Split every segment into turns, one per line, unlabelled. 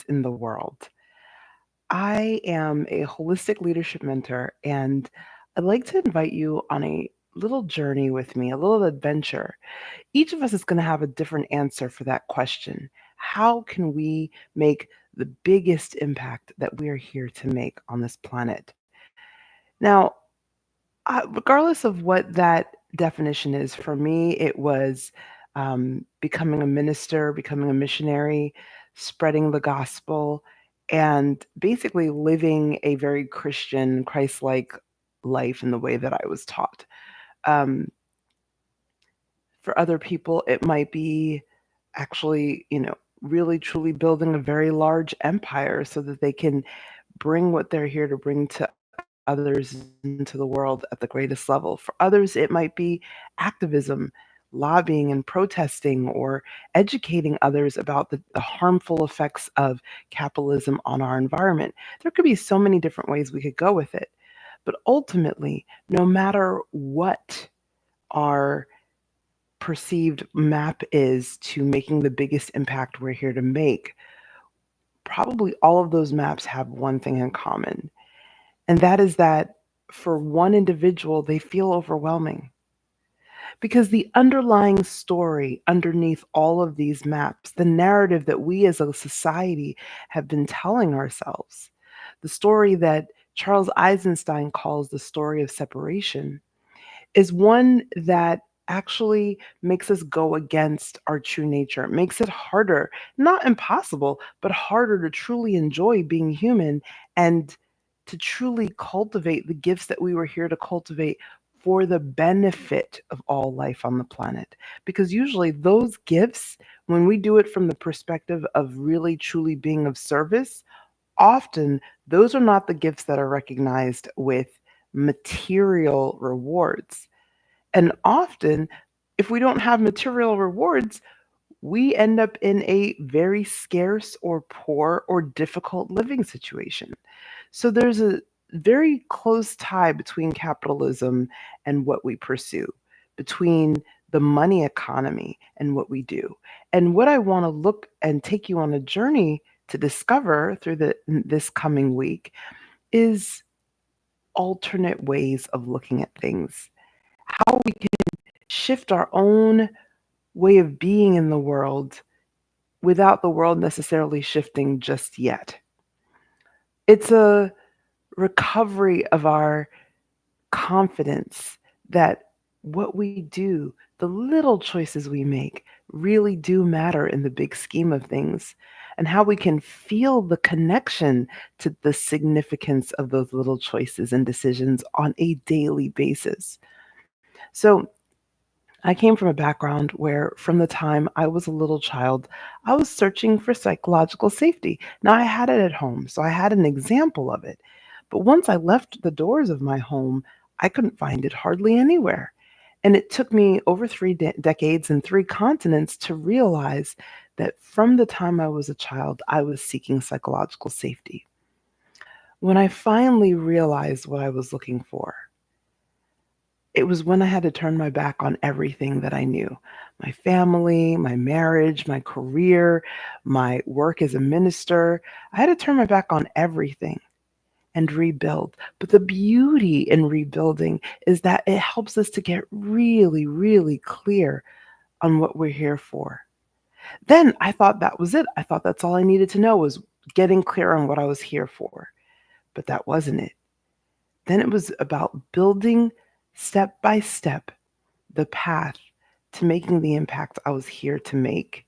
in the world. I am a holistic leadership mentor, and I'd like to invite you on a little journey with me, a little adventure. Each of us is going to have a different answer for that question. How can we make the biggest impact that we are here to make on this planet? Now, regardless of what that definition is, for me, it was becoming a minister, becoming a missionary, spreading the gospel, and basically living a very Christian, Christ like life in the way that I was taught. Um, for other people, it might be actually, really truly building a very large empire so that they can bring what they're here to bring to others into the world at the greatest level. For others, it might be activism, lobbying and protesting, or educating others about the harmful effects of capitalism on our environment. There could be so many different ways we could go with it. But ultimately, no matter what our perceived map is to making the biggest impact we're here to make, probably all of those maps have one thing in common. And that is that for one individual, they feel overwhelming because the underlying story underneath all of these maps, the narrative that we as a society have been telling ourselves, the story that Charles Eisenstein calls the story of separation, is one that actually makes us go against our true nature. It makes it harder, not impossible, but harder to truly enjoy being human and to truly cultivate the gifts that we were here to cultivate for the benefit of all life on the planet. Because usually those gifts, when we do it from the perspective of really truly being of service, often those are not the gifts that are recognized with material rewards. And often, if we don't have material rewards, we end up in a very scarce or poor or difficult living situation. So there's a very close tie between capitalism and what we pursue, between the money economy and what we do. And what I want to look and take you on a journey to discover through this coming week is alternate ways of looking at things, how we can shift our own way of being in the world without the world necessarily shifting just yet. It's a recovery of our confidence that what we do, the little choices we make, really do matter in the big scheme of things, and how we can feel the connection to the significance of those little choices and decisions on a daily basis. So, I came from a background where, from the time I was a little child, I was searching for psychological safety. Now, I had it at home, so I had an example of it. But once I left the doors of my home, I couldn't find it hardly anywhere. And it took me over three decades and three continents to realize that from the time I was a child, I was seeking psychological safety. When I finally realized what I was looking for, it was when I had to turn my back on everything that I knew: my family, my marriage, my career, my work as a minister. I had to turn my back on everything and rebuild. But the beauty in rebuilding is that it helps us to get really, really clear on what we're here for. Then I thought that was it. I thought that's all I needed to know was getting clear on what I was here for. But that wasn't it. Then it was about building step by step the path to making the impact I was here to make,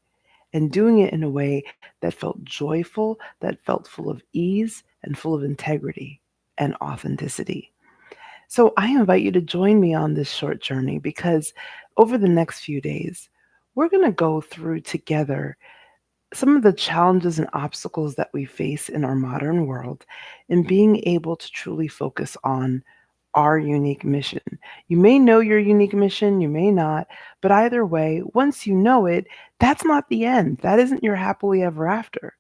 and doing it in a way that felt joyful, that felt full of ease and full of integrity and authenticity. So I invite you to join me on this short journey because over the next few days, we're going to go through together some of the challenges and obstacles that we face in our modern world and being able to truly focus on our unique mission. You may know your unique mission, you may not, but either way, once you know it, that's not the end. That isn't your happily ever after.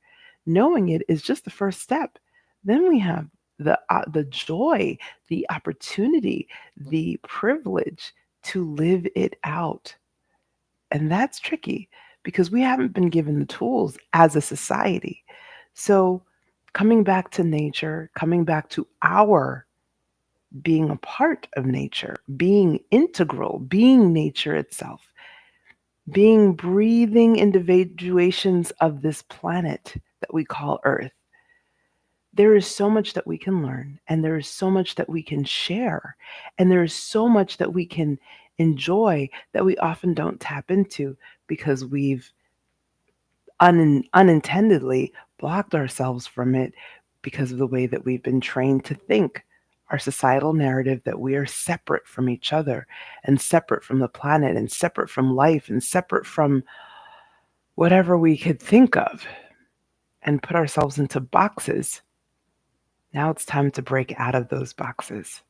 Knowing it is just the first step. Then we have the joy, the opportunity, the privilege to live it out. And that's tricky because we haven't been given the tools as a society. So, coming back to nature, coming back to our being a part of nature, being integral, being nature itself, being breathing individuations of this planet that we call Earth. There is so much that we can learn, and there is so much that we can share, and there is so much that we can enjoy that we often don't tap into because we've unintendedly blocked ourselves from it because of the way that we've been trained to think. Our societal narrative that we are separate from each other and separate from the planet and separate from life and separate from whatever we could think of and put ourselves into boxes. Now it's time to break out of those boxes.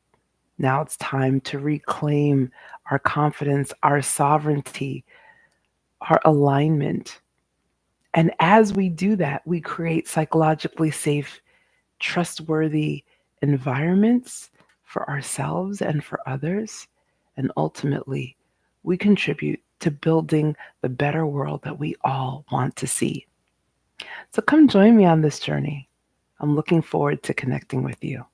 Now it's time to reclaim our confidence, our sovereignty, our alignment. And as we do that, we create psychologically safe, trustworthy environments for ourselves and for others. And ultimately, we contribute to building the better world that we all want to see. So come join me on this journey. I'm looking forward to connecting with you.